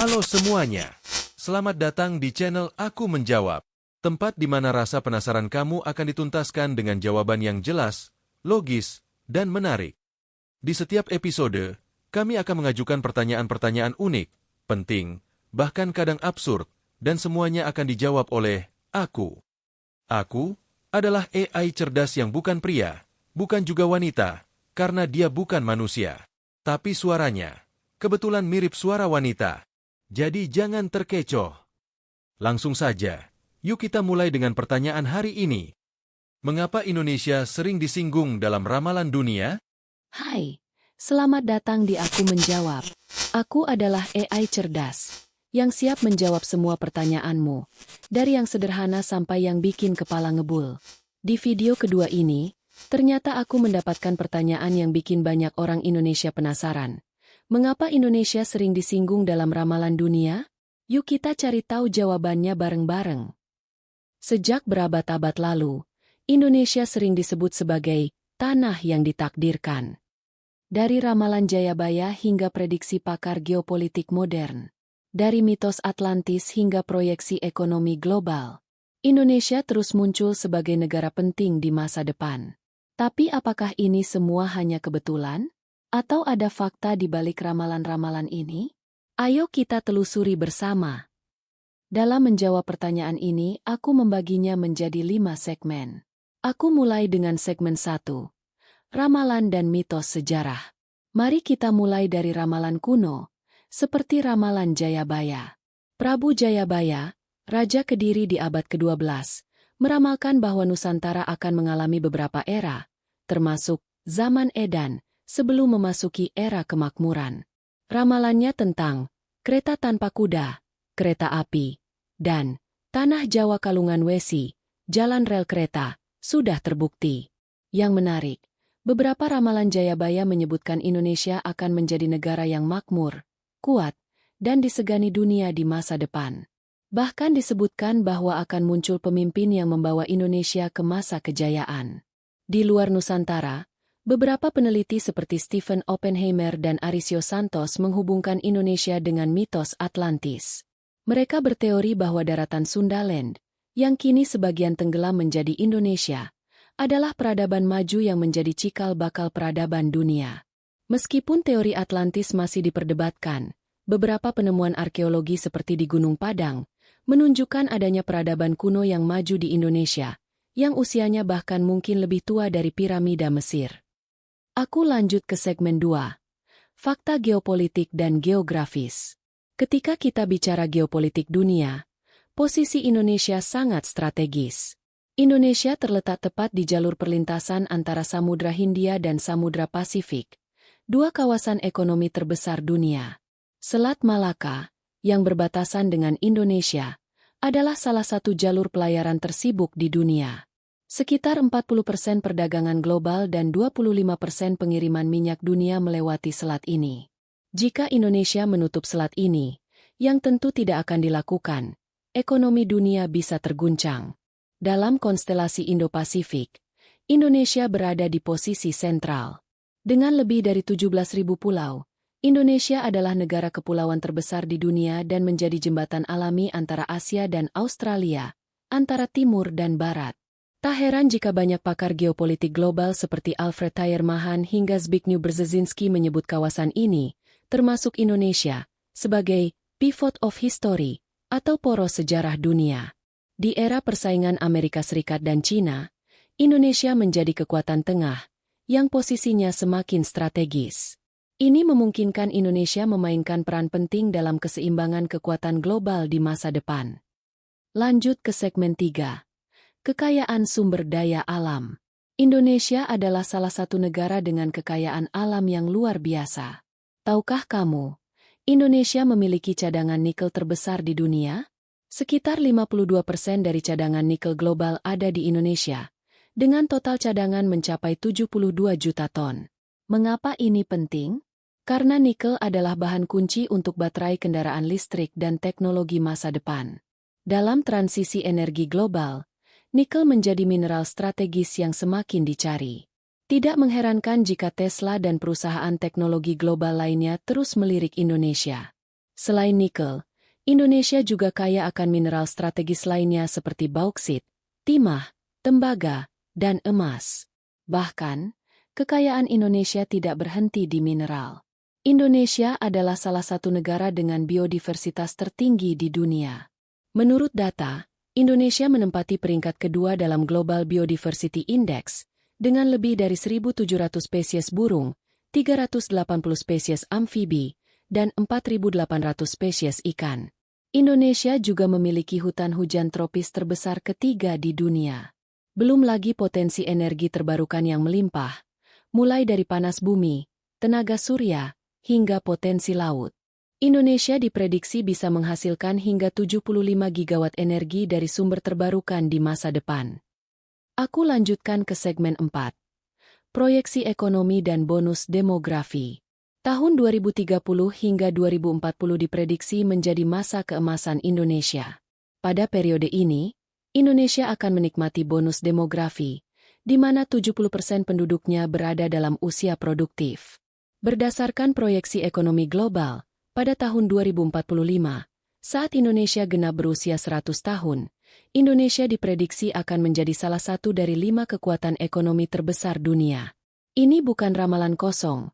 Halo semuanya, selamat datang di channel Aku Menjawab, tempat di mana rasa penasaran kamu akan dituntaskan dengan jawaban yang jelas, logis, dan menarik. Di setiap episode, kami akan mengajukan pertanyaan-pertanyaan unik, penting, bahkan kadang absurd, dan semuanya akan dijawab oleh aku. Aku adalah AI cerdas yang bukan pria, bukan juga wanita, karena dia bukan manusia. Tapi suaranya kebetulan mirip suara wanita. Jadi jangan terkecoh. Langsung saja, yuk kita mulai dengan pertanyaan hari ini. Mengapa Indonesia sering disinggung dalam ramalan dunia? Hai, selamat datang di Aku Menjawab. Aku adalah AI cerdas, yang siap menjawab semua pertanyaanmu, dari yang sederhana sampai yang bikin kepala ngebul. Di video kedua ini, ternyata aku mendapatkan pertanyaan yang bikin banyak orang Indonesia penasaran. Mengapa Indonesia sering disinggung dalam ramalan dunia? Yuk kita cari tahu jawabannya bareng-bareng. Sejak berabad-abad lalu, Indonesia sering disebut sebagai tanah yang ditakdirkan. Dari ramalan Jayabaya hingga prediksi pakar geopolitik modern. Dari mitos Atlantis hingga proyeksi ekonomi global. Indonesia terus muncul sebagai negara penting di masa depan. Tapi apakah ini semua hanya kebetulan? Atau ada fakta di balik ramalan-ramalan ini? Ayo kita telusuri bersama. Dalam menjawab pertanyaan ini, aku membaginya menjadi 5 segmen. Aku mulai dengan segmen 1. Ramalan dan mitos sejarah. Mari kita mulai dari ramalan kuno, seperti ramalan Jayabaya. Prabu Jayabaya, Raja Kediri di abad ke-12, meramalkan bahwa Nusantara akan mengalami beberapa era, termasuk zaman Edan, sebelum memasuki era kemakmuran. Ramalannya tentang kereta tanpa kuda, kereta api, dan tanah Jawa Kalungan Wesi, jalan rel kereta, sudah terbukti. Yang menarik, beberapa ramalan Jayabaya menyebutkan Indonesia akan menjadi negara yang makmur, kuat, dan disegani dunia di masa depan. Bahkan disebutkan bahwa akan muncul pemimpin yang membawa Indonesia ke masa kejayaan. Di luar Nusantara, beberapa peneliti seperti Stephen Oppenheimer dan Arisio Santos menghubungkan Indonesia dengan mitos Atlantis. Mereka berteori bahwa daratan Sundaland, yang kini sebagian tenggelam menjadi Indonesia, adalah peradaban maju yang menjadi cikal bakal peradaban dunia. Meskipun teori Atlantis masih diperdebatkan, beberapa penemuan arkeologi seperti di Gunung Padang menunjukkan adanya peradaban kuno yang maju di Indonesia, yang usianya bahkan mungkin lebih tua dari piramida Mesir. Aku lanjut ke segmen 2. Fakta geopolitik dan geografis. Ketika kita bicara geopolitik dunia, posisi Indonesia sangat strategis. Indonesia terletak tepat di jalur perlintasan antara Samudra Hindia dan Samudra Pasifik, dua kawasan ekonomi terbesar dunia. Selat Malaka, yang berbatasan dengan Indonesia, adalah salah satu jalur pelayaran tersibuk di dunia. Sekitar 40% perdagangan global dan 25% pengiriman minyak dunia melewati selat ini. Jika Indonesia menutup selat ini, yang tentu tidak akan dilakukan, ekonomi dunia bisa terguncang. Dalam konstelasi Indo-Pasifik, Indonesia berada di posisi sentral. Dengan lebih dari 17.000 pulau, Indonesia adalah negara kepulauan terbesar di dunia dan menjadi jembatan alami antara Asia dan Australia, antara timur dan barat. Tak heran jika banyak pakar geopolitik global seperti Alfred Thayer Mahan hingga Zbigniew Brzezinski menyebut kawasan ini, termasuk Indonesia, sebagai pivot of history atau poros sejarah dunia. Di era persaingan Amerika Serikat dan China, Indonesia menjadi kekuatan tengah, yang posisinya semakin strategis. Ini memungkinkan Indonesia memainkan peran penting dalam keseimbangan kekuatan global di masa depan. Lanjut ke segmen 3. Kekayaan sumber daya alam. Indonesia adalah salah satu negara dengan kekayaan alam yang luar biasa. Tahukah kamu, Indonesia memiliki cadangan nikel terbesar di dunia? Sekitar 52% dari cadangan nikel global ada di Indonesia, dengan total cadangan mencapai 72 juta ton. Mengapa ini penting? Karena nikel adalah bahan kunci untuk baterai kendaraan listrik dan teknologi masa depan. Dalam transisi energi global, nikel menjadi mineral strategis yang semakin dicari. Tidak mengherankan jika Tesla dan perusahaan teknologi global lainnya terus melirik Indonesia. Selain nikel, Indonesia juga kaya akan mineral strategis lainnya seperti bauksit, timah, tembaga, dan emas. Bahkan, kekayaan Indonesia tidak berhenti di mineral. Indonesia adalah salah satu negara dengan biodiversitas tertinggi di dunia. Menurut data, Indonesia menempati peringkat kedua dalam Global Biodiversity Index, dengan lebih dari 1.700 spesies burung, 380 spesies amfibi, dan 4.800 spesies ikan. Indonesia juga memiliki hutan hujan tropis terbesar ketiga di dunia. Belum lagi potensi energi terbarukan yang melimpah, mulai dari panas bumi, tenaga surya, hingga potensi laut. Indonesia diprediksi bisa menghasilkan hingga 75 gigawatt energi dari sumber terbarukan di masa depan. Aku lanjutkan ke segmen 4. Proyeksi ekonomi dan bonus demografi. Tahun 2030 hingga 2040 diprediksi menjadi masa keemasan Indonesia. Pada periode ini, Indonesia akan menikmati bonus demografi, di mana 70% penduduknya berada dalam usia produktif. Berdasarkan proyeksi ekonomi global, pada tahun 2045, saat Indonesia genap berusia 100 tahun, Indonesia diprediksi akan menjadi salah satu dari 5 kekuatan ekonomi terbesar dunia. Ini bukan ramalan kosong,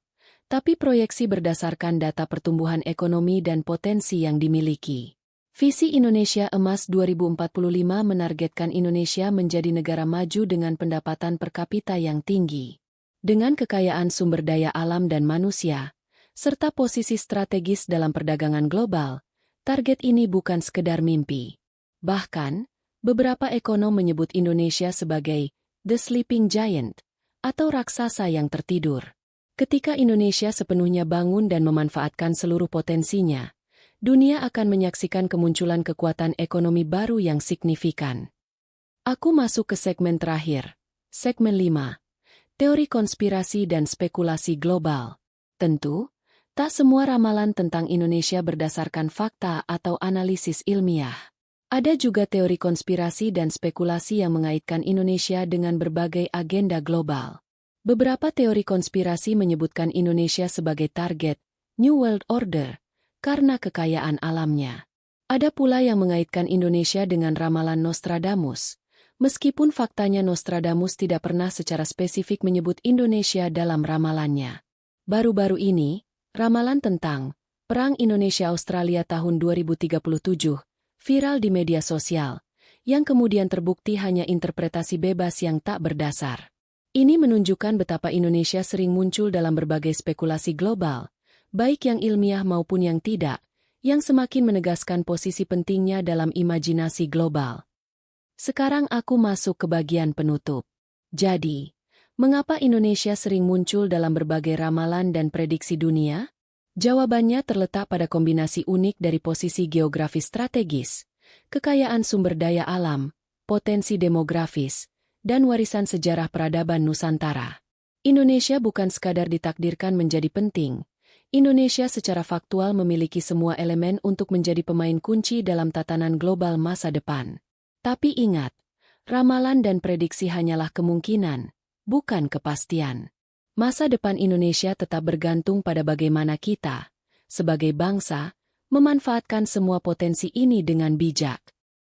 tapi proyeksi berdasarkan data pertumbuhan ekonomi dan potensi yang dimiliki. Visi Indonesia Emas 2045 menargetkan Indonesia menjadi negara maju dengan pendapatan per kapita yang tinggi. Dengan kekayaan sumber daya alam dan manusia, serta posisi strategis dalam perdagangan global, target ini bukan sekedar mimpi. Bahkan, beberapa ekonom menyebut Indonesia sebagai the sleeping giant, atau raksasa yang tertidur. Ketika Indonesia sepenuhnya bangun dan memanfaatkan seluruh potensinya, dunia akan menyaksikan kemunculan kekuatan ekonomi baru yang signifikan. Aku masuk ke segmen terakhir, segmen 5. Teori konspirasi dan spekulasi global. Tentu, tak semua ramalan tentang Indonesia berdasarkan fakta atau analisis ilmiah. Ada juga teori konspirasi dan spekulasi yang mengaitkan Indonesia dengan berbagai agenda global. Beberapa teori konspirasi menyebutkan Indonesia sebagai target New World Order karena kekayaan alamnya. Ada pula yang mengaitkan Indonesia dengan ramalan Nostradamus, meskipun faktanya Nostradamus tidak pernah secara spesifik menyebut Indonesia dalam ramalannya. Baru-baru ini, ramalan tentang Perang Indonesia-Australia tahun 2037 viral di media sosial, yang kemudian terbukti hanya interpretasi bebas yang tak berdasar. Ini menunjukkan betapa Indonesia sering muncul dalam berbagai spekulasi global, baik yang ilmiah maupun yang tidak, yang semakin menegaskan posisi pentingnya dalam imajinasi global. Sekarang aku masuk ke bagian penutup. Jadi, mengapa Indonesia sering muncul dalam berbagai ramalan dan prediksi dunia? Jawabannya terletak pada kombinasi unik dari posisi geografis strategis, kekayaan sumber daya alam, potensi demografis, dan warisan sejarah peradaban Nusantara. Indonesia bukan sekadar ditakdirkan menjadi penting. Indonesia secara faktual memiliki semua elemen untuk menjadi pemain kunci dalam tatanan global masa depan. Tapi ingat, ramalan dan prediksi hanyalah kemungkinan, bukan kepastian. Masa depan Indonesia tetap bergantung pada bagaimana kita, sebagai bangsa, memanfaatkan semua potensi ini dengan bijak.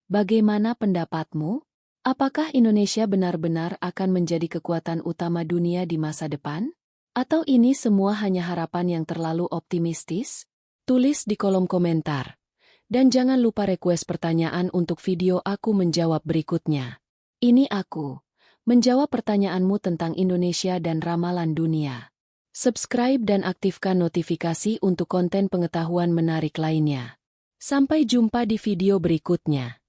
Bagaimana pendapatmu? Apakah Indonesia benar-benar akan menjadi kekuatan utama dunia di masa depan? Atau ini semua hanya harapan yang terlalu optimistis? Tulis di kolom komentar. Dan jangan lupa request pertanyaan untuk video aku menjawab berikutnya. Ini aku, menjawab pertanyaanmu tentang Indonesia dan ramalan dunia. Subscribe dan aktifkan notifikasi untuk konten pengetahuan menarik lainnya. Sampai jumpa di video berikutnya.